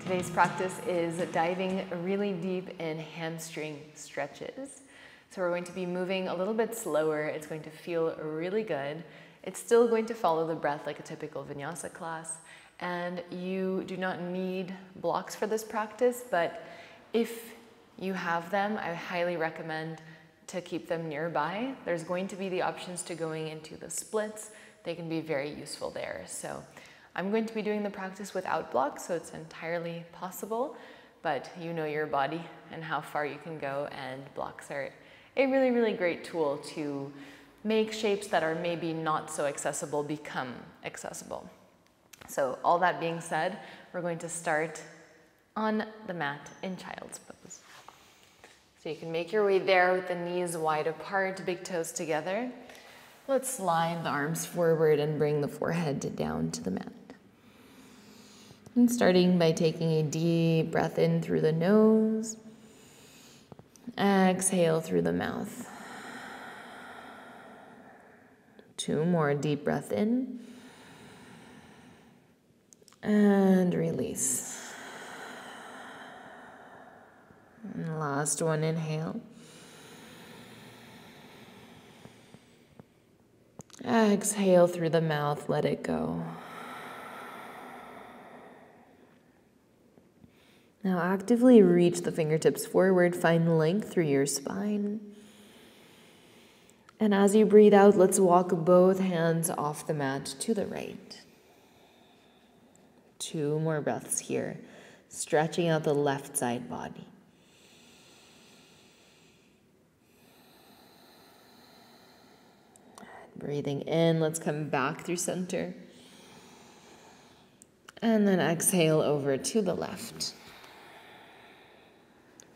Today's practice is diving really deep in hamstring stretches. So we're going to be moving a little bit slower. It's going to feel really good. It's still going to follow the breath like a typical Vinyasa class. And you do not need blocks for this practice, but if you have them, I highly recommend to keep them nearby. There's going to be the options to going into the splits. They can be very useful there. So I'm going to be doing the practice without blocks, so it's entirely possible, but you know your body and how far you can go, and blocks are a really, really great tool to make shapes that are maybe not so accessible become accessible. So all that being said, we're going to start on the mat in child's pose. So you can make your way there with the knees wide apart, big toes together. Let's slide the arms forward and bring the forehead down to the mat. And starting by taking a deep breath in through the nose. Exhale through the mouth. 2 more, deep breath in. And release. And last one, inhale. Exhale through the mouth, let it go. Now actively reach the fingertips forward, find length through your spine. And as you breathe out, let's walk both hands off the mat to the right. 2 more breaths here, stretching out the left side body. Breathing in, let's come back through center. And then exhale over to the left.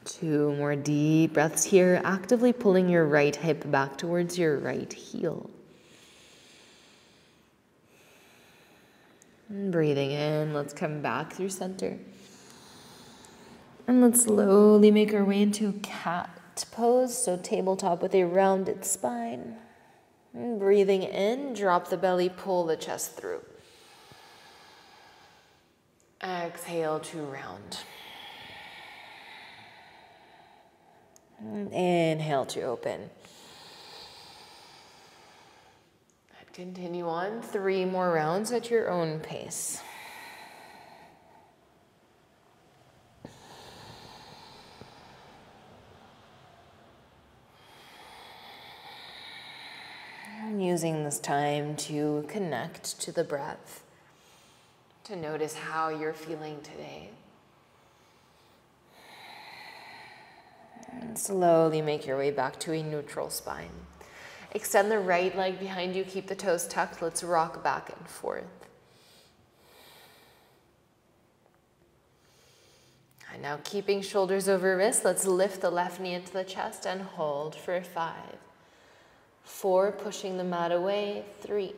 2 more deep breaths here, actively pulling your right hip back towards your right heel. And breathing in, let's come back through center. And let's slowly make our way into cat pose, so tabletop with a rounded spine. And breathing in, drop the belly, pull the chest through. Exhale to round. And inhale to open. And continue on 3 more rounds at your own pace. And using this time to connect to the breath, to notice how you're feeling today. And slowly make your way back to a neutral spine. Extend the right leg behind you, keep the toes tucked. Let's rock back and forth. And now keeping shoulders over wrists, let's lift the left knee into the chest and hold for 5, 4, pushing the mat away, 3,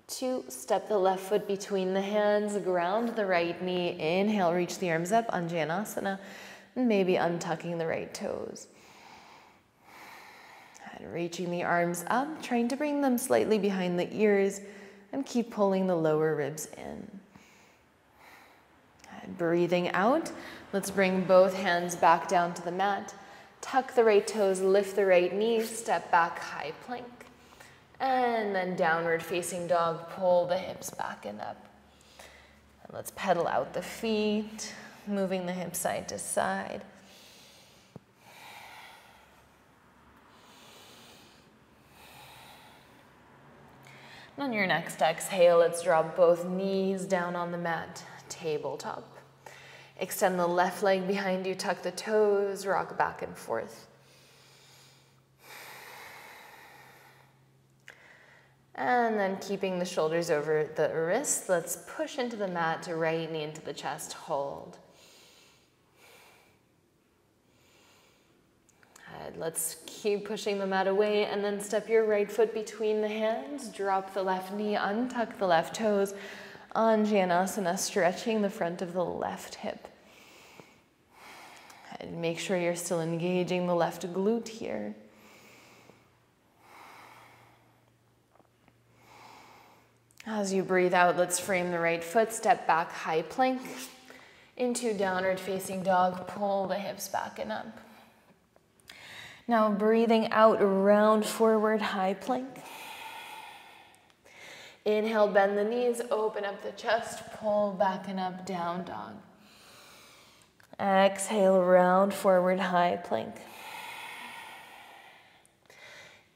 2, step the left foot between the hands, ground the right knee, inhale, reach the arms up, Anjanasana. Maybe untucking the right toes. And reaching the arms up, trying to bring them slightly behind the ears, and keep pulling the lower ribs in. And breathing out, let's bring both hands back down to the mat. Tuck the right toes, lift the right knees, step back, high plank. And then downward facing dog, pull the hips back and up. And let's pedal out the feet. Moving the hips side to side. And on your next exhale, let's drop both knees down on the mat, tabletop. Extend the left leg behind you, tuck the toes, rock back and forth. And then keeping the shoulders over the wrists, let's push into the mat, right knee into the chest, hold. Let's keep pushing the mat away, and then step your right foot between the hands, drop the left knee, untuck the left toes, Anjanasana, stretching the front of the left hip. And make sure you're still engaging the left glute here. As you breathe out, let's frame the right foot, step back, high plank. Into downward facing dog, pull the hips back and up. Now breathing out, round forward, high plank. Inhale, bend the knees, open up the chest, pull back and up, down dog. Exhale, round forward, high plank.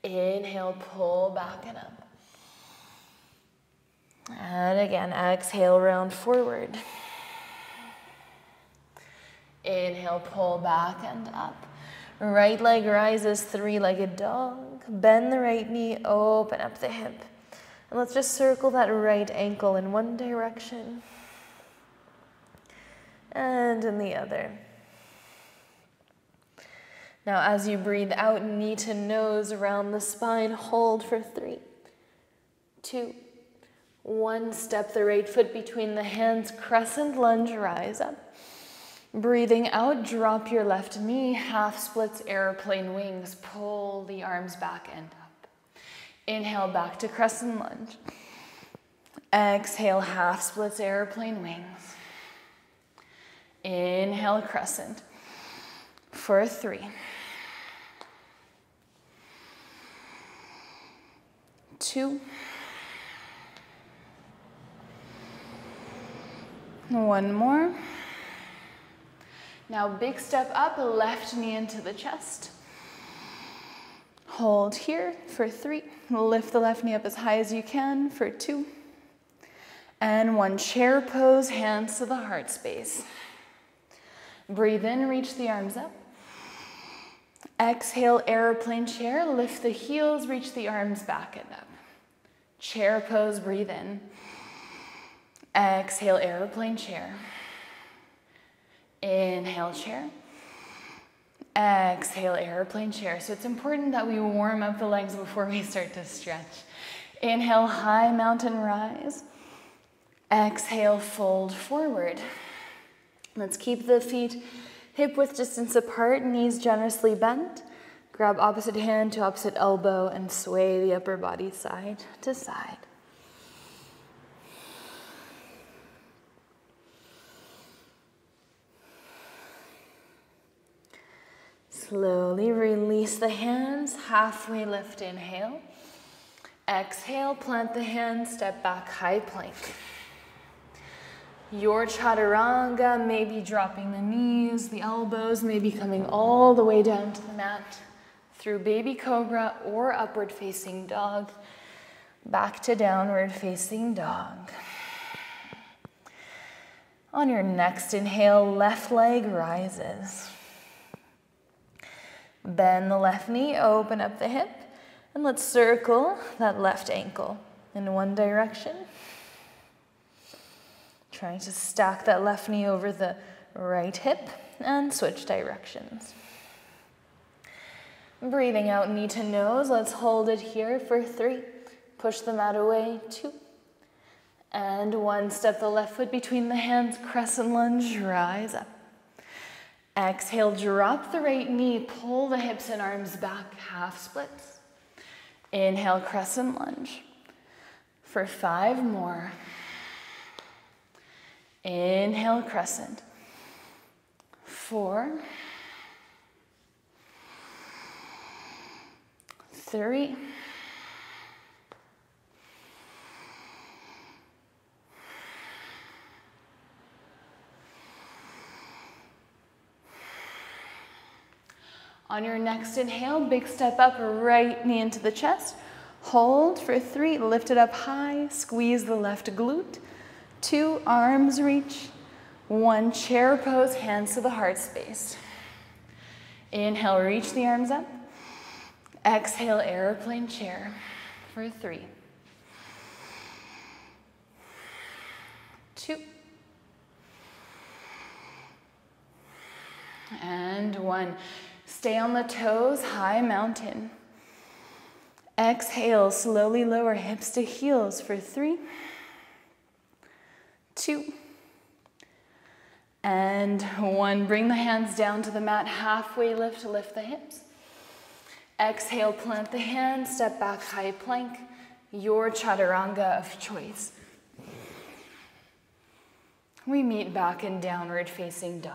Inhale, pull back and up. And again, exhale, round forward. Inhale, pull back and up. Right leg rises, three-legged dog. Bend the right knee, open up the hip. And let's just circle that right ankle in one direction and in the other. Now as you breathe out, knee to nose around the spine, hold for 3, 2, 1. Step the right foot between the hands, crescent lunge, rise up. Breathing out, drop your left knee, half splits, airplane wings, pull the arms back and up. Inhale, back to crescent lunge. Exhale, half splits, airplane wings. Inhale, crescent for 3, 2, 1 more. Now big step up, left knee into the chest. Hold here for 3. Lift the left knee up as high as you can for 2. And 1. Chair pose, hands to the heart space. Breathe in, reach the arms up. Exhale, airplane chair. Lift the heels, reach the arms back and up. Chair pose, breathe in. Exhale, airplane chair. Inhale, chair. Exhale, airplane chair. So it's important that we warm up the legs before we start to stretch. Inhale, high mountain rise. Exhale, fold forward. Let's keep the feet hip width distance apart, knees generously bent. Grab opposite hand to opposite elbow and sway the upper body side to side. Slowly release the hands, halfway lift, inhale. Exhale, plant the hands, step back, high plank. Your chaturanga, maybe dropping the knees, the elbows, maybe coming all the way down to the mat through baby cobra or upward facing dog, back to downward facing dog. On your next inhale, left leg rises. Bend the left knee, open up the hip, and let's circle that left ankle in one direction. Trying to stack that left knee over the right hip and switch directions. Breathing out, knee to nose. Let's hold it here for 3. Push the mat away, 2. And 1. Step the left foot between the hands, crescent lunge, rise up. Exhale, drop the right knee, pull the hips and arms back, half splits. Inhale, crescent lunge for 5 more. Inhale, crescent. 4, 3, 2. On your next inhale, big step up, right knee into the chest. Hold for 3, lift it up high, squeeze the left glute. 2, arms reach. 1, chair pose, hands to the heart space. Inhale, reach the arms up. Exhale, airplane chair for 3, 2, and 1. Stay on the toes, high mountain. Exhale, slowly lower hips to heels for 3, 2, and 1. Bring the hands down to the mat, halfway lift to lift the hips. Exhale, plant the hands, step back, high plank, your chaturanga of choice. We meet back in downward facing dog.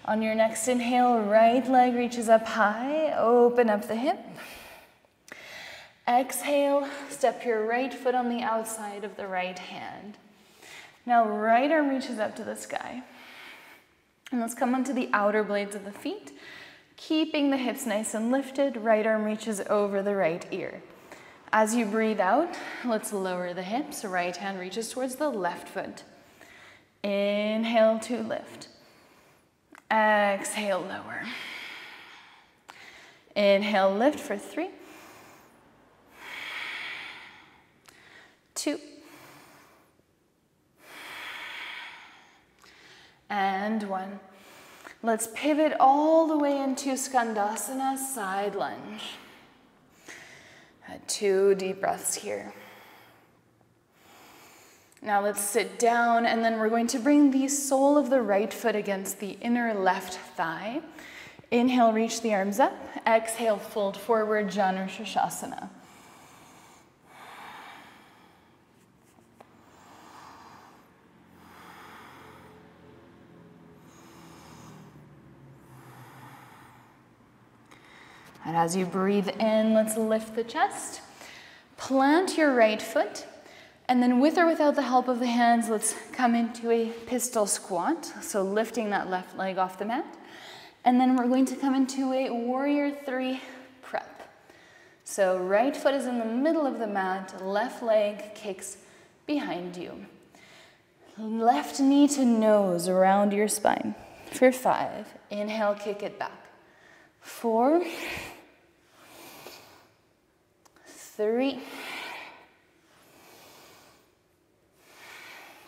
On your next inhale, right leg reaches up high, open up the hip. Exhale, step your right foot on the outside of the right hand. Now right arm reaches up to the sky. And let's come onto the outer blades of the feet, keeping the hips nice and lifted. Right arm reaches over the right ear. As you breathe out, let's lower the hips. Right hand reaches towards the left foot. Inhale to lift. Exhale, lower. Inhale, lift for 3, 2, and 1. Let's pivot all the way into Skandasana, side lunge. 2 deep breaths here. Now let's sit down, and then we're going to bring the sole of the right foot against the inner left thigh. Inhale, reach the arms up. Exhale, fold forward, Janu Shirshasana. And as you breathe in, let's lift the chest. Plant your right foot. And then with or without the help of the hands, let's come into a pistol squat. So lifting that left leg off the mat. And then we're going to come into a warrior 3 prep. So right foot is in the middle of the mat, left leg kicks behind you. Left knee to nose around your spine. For 5, inhale, kick it back. 4, 3,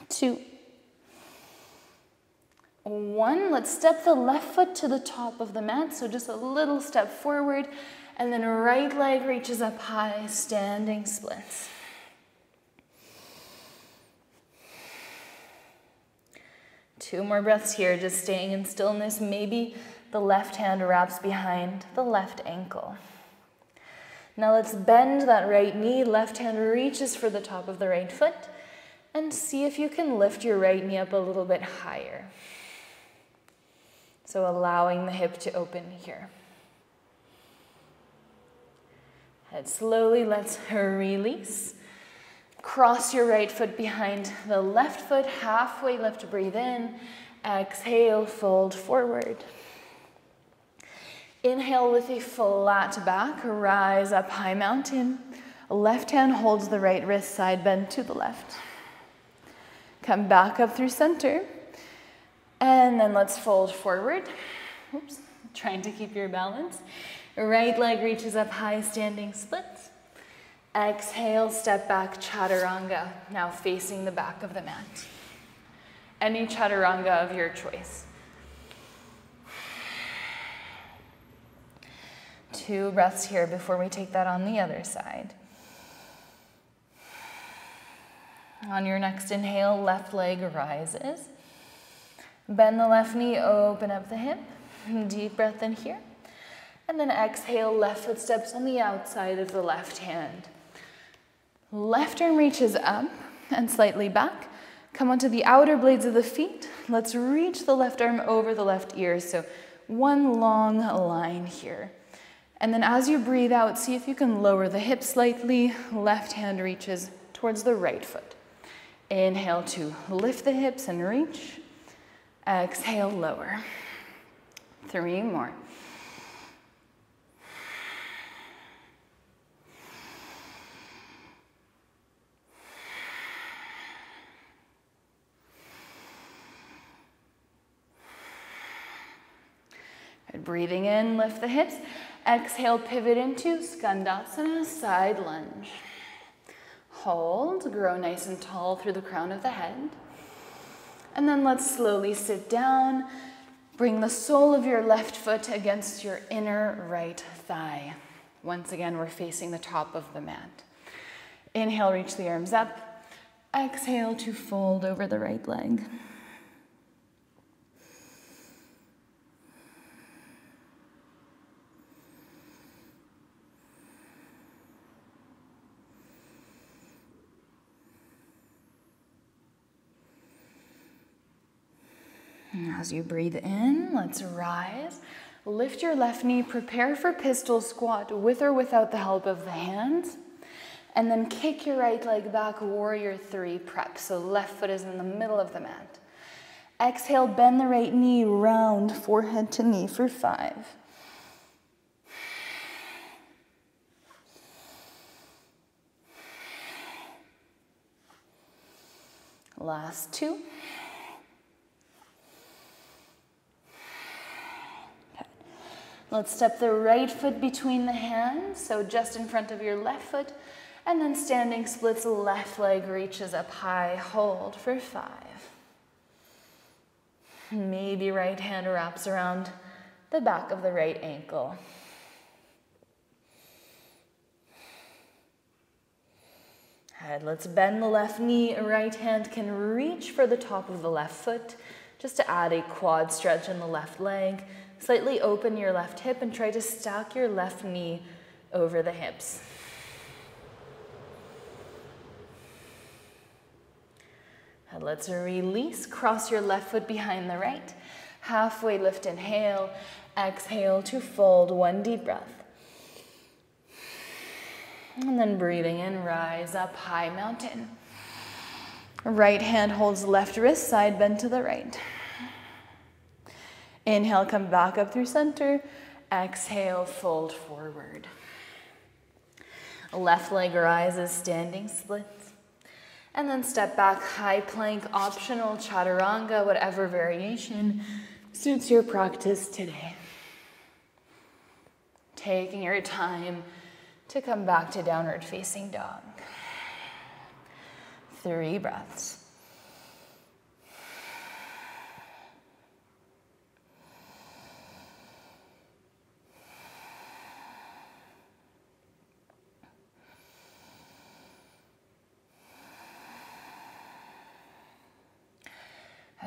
2, 1. Let's step the left foot to the top of the mat, so just a little step forward, and then right leg reaches up high, standing splits. 2 more breaths here, just staying in stillness. Maybe the left hand wraps behind the left ankle. Now let's bend that right knee, left hand reaches for the top of the right foot, and see if you can lift your right knee up a little bit higher. So allowing the hip to open here. And slowly let's release. Cross your right foot behind the left foot, halfway lift, breathe in. Exhale, fold forward. Inhale with a flat back, rise up high mountain. Left hand holds the right wrist, side bend to the left. Come back up through center. And then let's fold forward. Oops, trying to keep your balance. Right leg reaches up high, standing splits. Exhale, step back, chaturanga. Now facing the back of the mat. Any chaturanga of your choice. 2 breaths here before we take that on the other side. On your next inhale, left leg rises. Bend the left knee, open up the hip. Deep breath in here. And then exhale, left foot steps on the outside of the left hand. Left arm reaches up and slightly back. Come onto the outer blades of the feet. Let's reach the left arm over the left ear. So 1 long line here. And then as you breathe out, see if you can lower the hips slightly. Left hand reaches towards the right foot. Inhale to lift the hips and reach. Exhale, lower. 3 more. Breathing in, lift the hips. Exhale, pivot into Skandasana, side lunge. Hold, grow nice and tall through the crown of the head. And then let's slowly sit down. Bring the sole of your left foot against your inner right thigh. Once again, we're facing the top of the mat. Inhale, reach the arms up. Exhale to fold over the right leg. As you breathe in, let's rise. Lift your left knee, prepare for pistol squat with or without the help of the hands. And then kick your right leg back, warrior three prep. So left foot is in the middle of the mat. Exhale, bend the right knee, round forehead to knee for 5. Last 2. Okay. Let's step the right foot between the hands, so just in front of your left foot, and then standing splits, left leg reaches up high, hold for 5. Maybe right hand wraps around the back of the right ankle. Good. Let's bend the left knee. Right hand can reach for the top of the left foot, just to add a quad stretch in the left leg. Slightly open your left hip and try to stack your left knee over the hips. And let's release. Cross your left foot behind the right. Halfway lift, inhale. Exhale to fold. 1 deep breath. And then breathing in, rise up, high mountain. Right hand holds left wrist, side bend to the right. Inhale, come back up through center. Exhale, fold forward. Left leg rises, standing splits. And then step back, high plank, optional chaturanga, whatever variation suits your practice today. Taking your time to come back to downward facing dog. 3 breaths.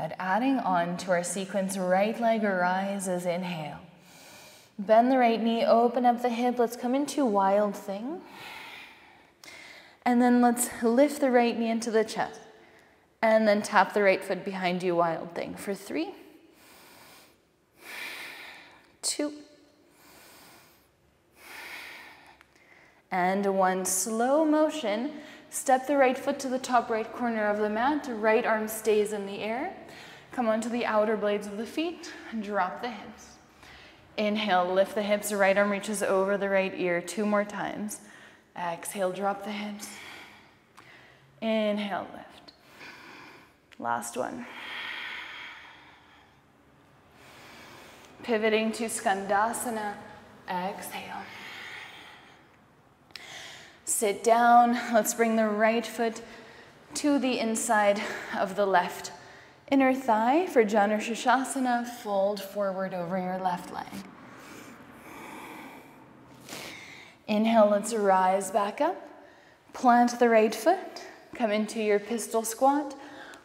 And adding on to our sequence, right leg rises, inhale. Bend the right knee, open up the hip. Let's come into wild thing. And then let's lift the right knee into the chest. And then tap the right foot behind you, wild thing, for 3, 2, and 1. Slow motion. Step the right foot to the top right corner of the mat. Right arm stays in the air. Come onto the outer blades of the feet. Drop the hips. Inhale, lift the hips. Right arm reaches over the right ear. 2 more times. Exhale, drop the hips. Inhale, lift. Last one. Pivoting to Skandasana. Exhale. Sit down. Let's bring the right foot to the inside of the left inner thigh for Janu Shirshasana. Fold forward over your left leg. Inhale, let's rise back up. Plant the right foot. Come into your pistol squat.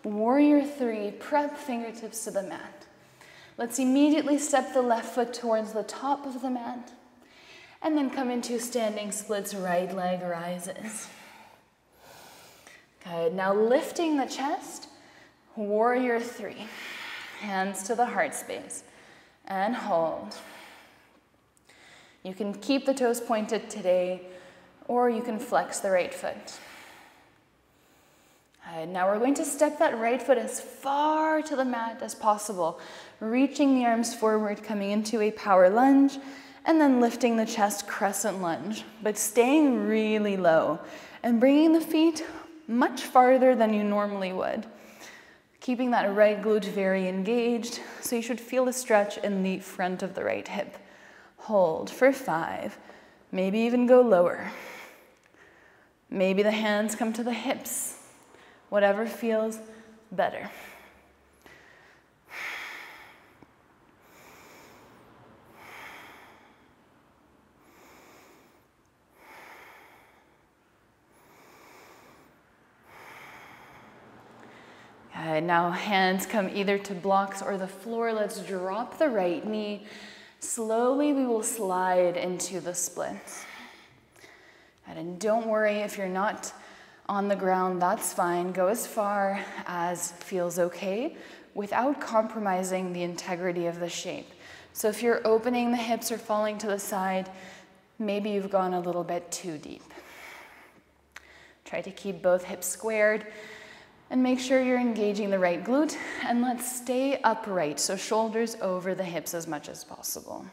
Warrior 3, prep fingertips to the mat. Let's immediately step the left foot towards the top of the mat. And then come into standing splits, right leg rises. Good, now lifting the chest, warrior 3. Hands to the heart space, and hold. You can keep the toes pointed today, or you can flex the right foot. Good, now we're going to step that right foot as far to the mat as possible, reaching the arms forward, coming into a power lunge, and then lifting the chest, crescent lunge, but staying really low and bringing the feet much farther than you normally would. Keeping that right glute very engaged, so you should feel a stretch in the front of the right hip. Hold for 5, maybe even go lower. Maybe the hands come to the hips, whatever feels better. Now hands come either to blocks or the floor. Let's drop the right knee. Slowly we will slide into the splits. And don't worry if you're not on the ground, that's fine. Go as far as feels okay. without compromising the integrity of the shape. So if you're opening the hips or falling to the side, maybe you've gone a little bit too deep. Try to keep both hips squared and make sure you're engaging the right glute, and let's stay upright, so shoulders over the hips as much as possible.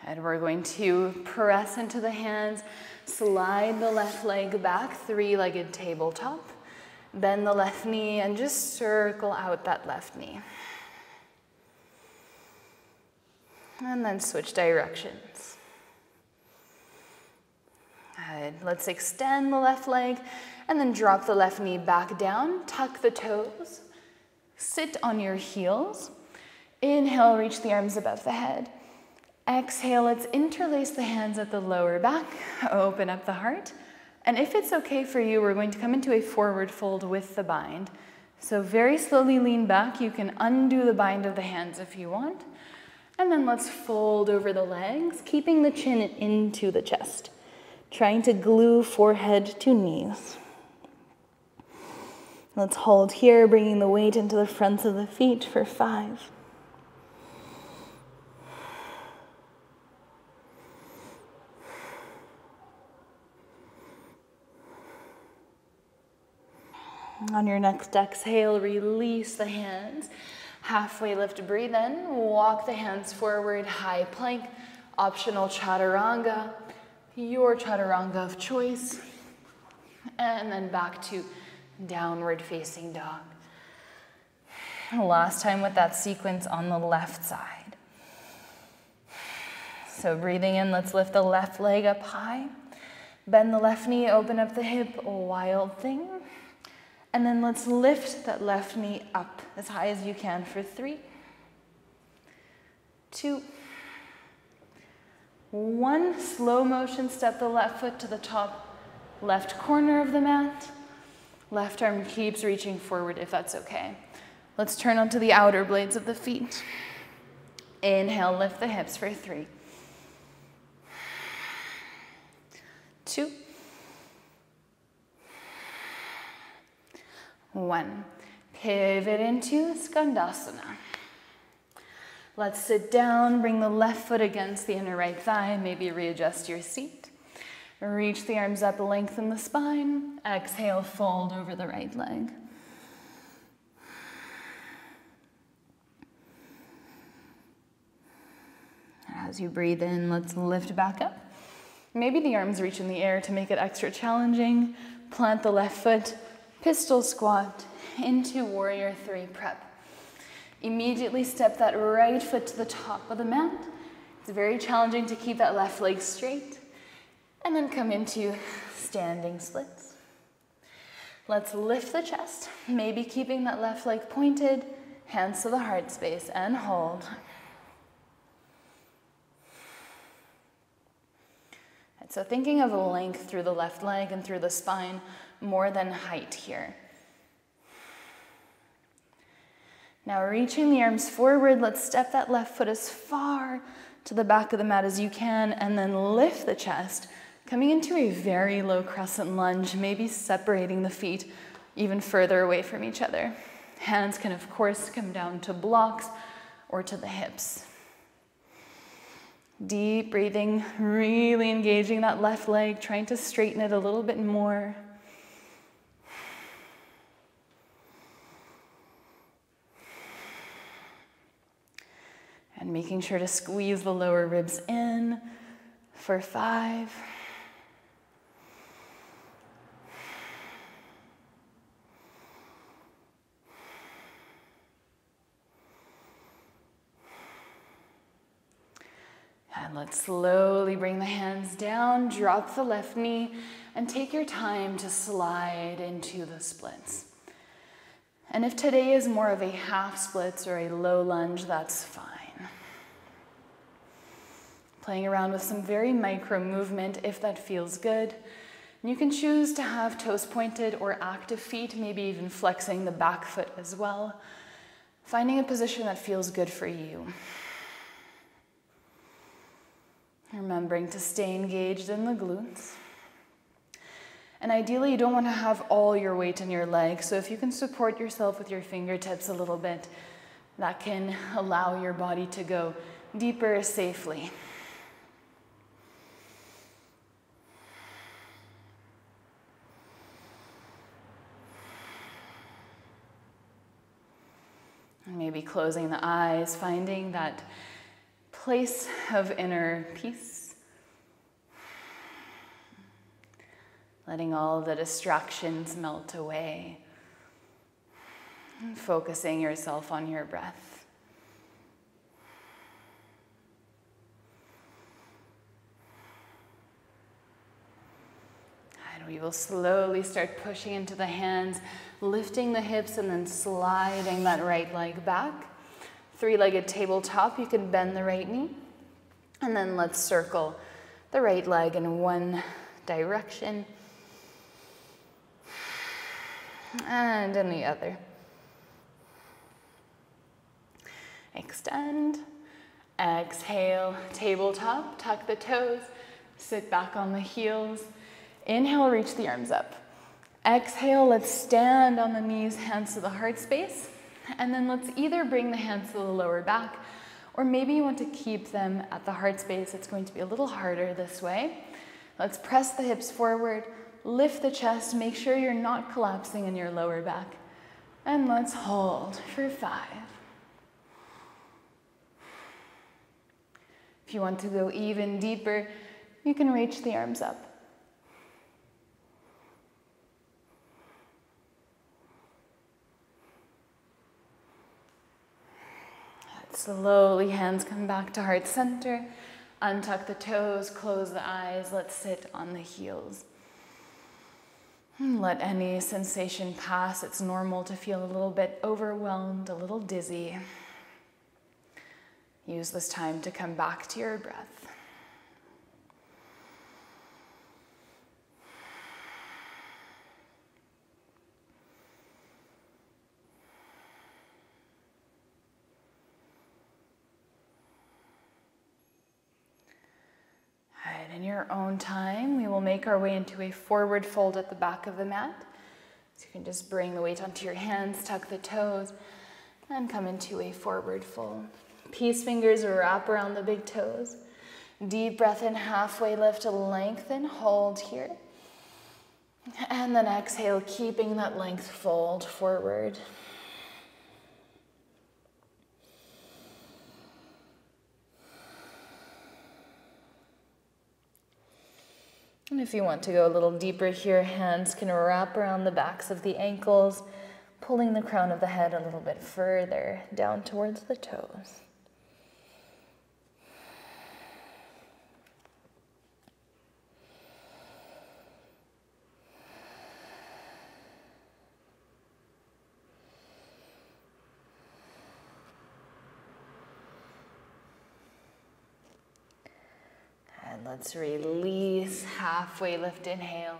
And we're going to press into the hands, slide the left leg back, three-legged tabletop. Bend the left knee and just circle out that left knee. And then switch directions. Good. Let's extend the left leg and then drop the left knee back down, tuck the toes, sit on your heels. Inhale, reach the arms above the head. Exhale, let's interlace the hands at the lower back, open up the heart. And if it's okay for you, we're going to come into a forward fold with the bind. So very slowly lean back. You can undo the bind of the hands if you want. And then let's fold over the legs, keeping the chin into the chest. Trying to glue forehead to knees. Let's hold here, bringing the weight into the fronts of the feet for 5. On your next exhale, release the hands. Halfway lift, breathe in. Walk the hands forward, high plank. Optional chaturanga, your chaturanga of choice. And then back to downward facing dog. Last time with that sequence on the left side. So breathing in, let's lift the left leg up high. Bend the left knee, open up the hip, wild thing. And then let's lift that left knee up as high as you can for 3, 2, 1. Slow motion, step the left foot to the top left corner of the mat. Left arm keeps reaching forward if that's okay. Let's turn onto the outer blades of the feet. Inhale, lift the hips for 3, 2, 1. Pivot into Skandasana. Let's sit down, bring the left foot against the inner right thigh, maybe readjust your seat. Reach the arms up, lengthen the spine. Exhale, fold over the right leg. As you breathe in, let's lift back up. Maybe the arms reach in the air to make it extra challenging. Plant the left foot, pistol squat into warrior 3 prep. Immediately step that right foot to the top of the mat. It's very challenging to keep that left leg straight. And then come into standing splits. Let's lift the chest, maybe keeping that left leg pointed, hands to the heart space, and hold. And so thinking of length through the left leg and through the spine more than height here. Now reaching the arms forward, let's step that left foot as far to the back of the mat as you can, and then lift the chest, coming into a very low crescent lunge, maybe separating the feet even further away from each other. Hands can, of course, come down to blocks or to the hips. Deep breathing, really engaging that left leg, trying to straighten it a little bit more. And making sure to squeeze the lower ribs in for 5. And let's slowly bring the hands down, drop the left knee, and take your time to slide into the splits. And if today is more of a half splits or a low lunge, that's fine. Playing around with some very micro movement if that feels good. And you can choose to have toes pointed or active feet, maybe even flexing the back foot as well. Finding a position that feels good for you. Remembering to stay engaged in the glutes. And ideally, you don't want to have all your weight in your legs. So if you can support yourself with your fingertips a little bit, that can allow your body to go deeper safely. And maybe closing the eyes, finding that place of inner peace. Letting all the distractions melt away. And focusing yourself on your breath. And we will slowly start pushing into the hands, lifting the hips and then sliding that right leg back. Three-legged tabletop, you can bend the right knee. And then let's circle the right leg in one direction. And in the other. Extend. Exhale, tabletop, tuck the toes, sit back on the heels. Inhale, reach the arms up. Exhale, let's stand on the knees, hands to the heart space. And then let's either bring the hands to the lower back, or maybe you want to keep them at the heart space. It's going to be a little harder this way. Let's press the hips forward, lift the chest, make sure you're not collapsing in your lower back. And let's hold for 5. If you want to go even deeper, you can reach the arms up. Slowly, hands come back to heart center. Untuck the toes, close the eyes. Let's sit on the heels. Let any sensation pass. It's normal to feel a little bit overwhelmed, a little dizzy. Use this time to come back to your breath. In your own time, we will make our way into a forward fold at the back of the mat. So you can just bring the weight onto your hands, tuck the toes, and come into a forward fold. Peace fingers wrap around the big toes. Deep breath in, halfway lift, lengthen, hold here. And then exhale, keeping that length, fold forward. And if you want to go a little deeper here, hands can wrap around the backs of the ankles, pulling the crown of the head a little bit further down towards the toes. Let's release, halfway lift, inhale.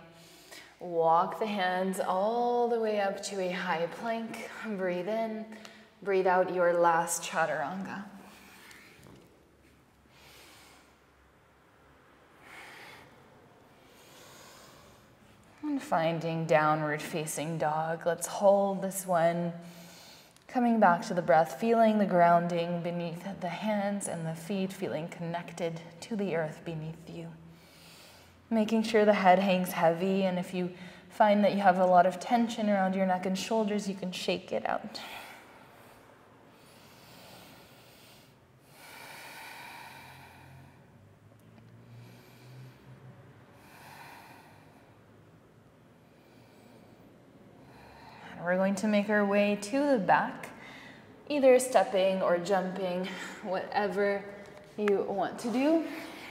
Walk the hands all the way up to a high plank. Breathe in, breathe out your last chaturanga. And finding downward facing dog. Let's hold this one. Coming back to the breath, feeling the grounding beneath the hands and the feet, feeling connected to the earth beneath you. Making sure the head hangs heavy, and if you find that you have a lot of tension around your neck and shoulders, you can shake it out. We're going to make our way to the back, either stepping or jumping, whatever you want to do.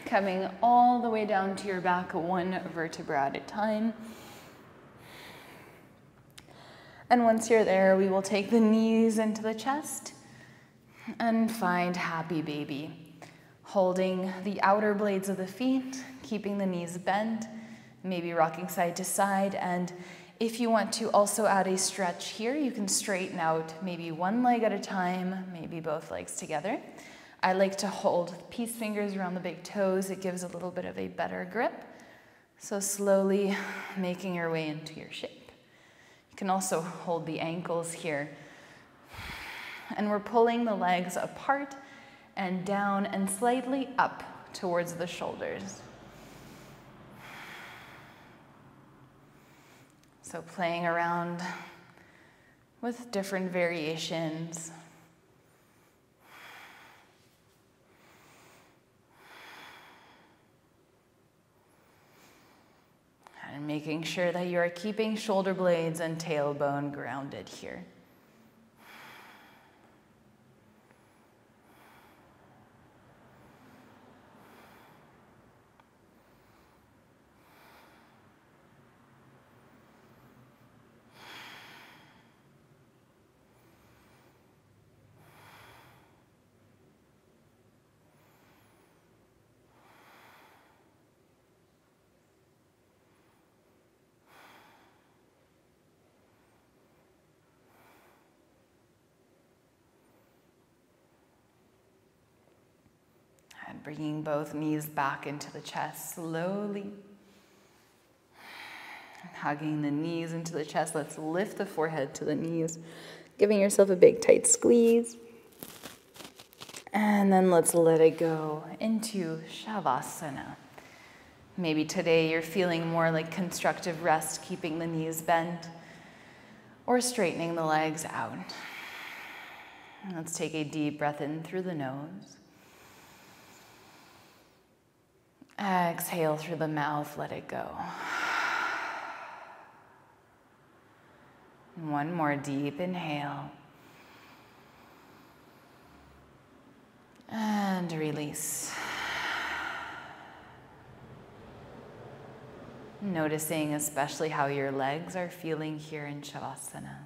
Coming all the way down to your back, one vertebra at a time. And once you're there, we will take the knees into the chest and find happy baby. Holding the outer blades of the feet, keeping the knees bent, maybe rocking side to side, and If you want to also add a stretch here, you can straighten out maybe one leg at a time, maybe both legs together. I like to hold peace fingers around the big toes. It gives a little bit of a better grip. So slowly making your way into your shape. You can also hold the ankles here. And we're pulling the legs apart and down and slightly up towards the shoulders. So playing around with different variations. And making sure that you are keeping shoulder blades and tailbone grounded here. And bringing both knees back into the chest slowly. And hugging the knees into the chest. Let's lift the forehead to the knees, giving yourself a big tight squeeze. And then let's let it go into Shavasana. Maybe today you're feeling more like constructive rest, keeping the knees bent, or straightening the legs out. Let's take a deep breath in through the nose. Exhale through the mouth, let it go. One more deep inhale. And release. Noticing especially how your legs are feeling here in Shavasana.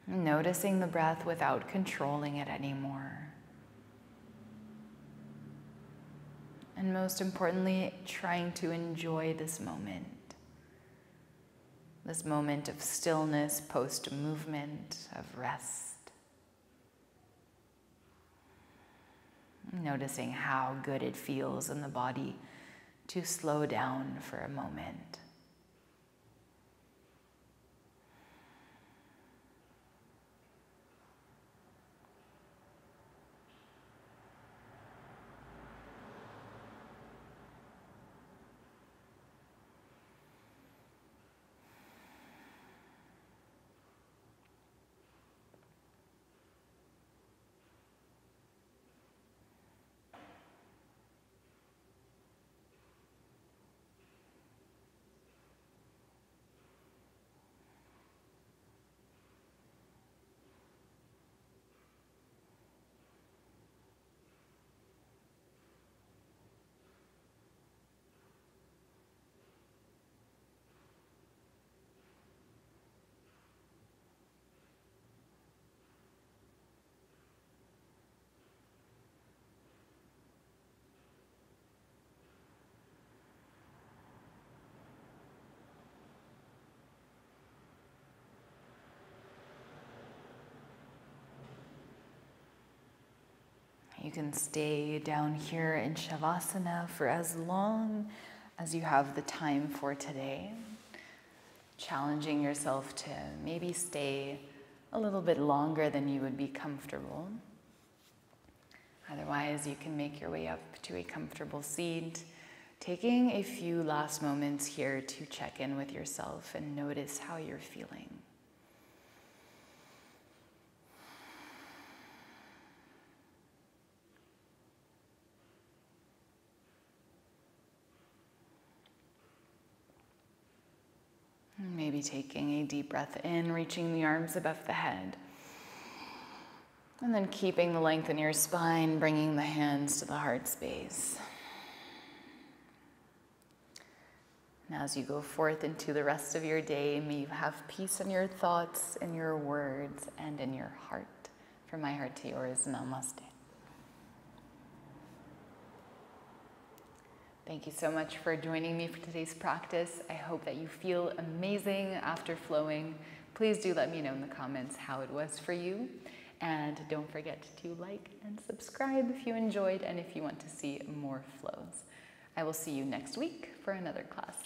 Noticing the breath without controlling it anymore. And most importantly, trying to enjoy this moment of stillness, post-movement, of rest. Noticing how good it feels in the body to slow down for a moment. You can stay down here in Shavasana for as long as you have the time for today, challenging yourself to maybe stay a little bit longer than you would be comfortable. Otherwise, you can make your way up to a comfortable seat, taking a few last moments here to check in with yourself and notice how you're feeling. Maybe taking a deep breath in, reaching the arms above the head. And then keeping the length in your spine, bringing the hands to the heart space. And as you go forth into the rest of your day, may you have peace in your thoughts, in your words, and in your heart. From my heart to yours, namaste. Thank you so much for joining me for today's practice. I hope that you feel amazing after flowing. Please do let me know in the comments how it was for you. And don't forget to like and subscribe if you enjoyed and if you want to see more flows. I will see you next week for another class.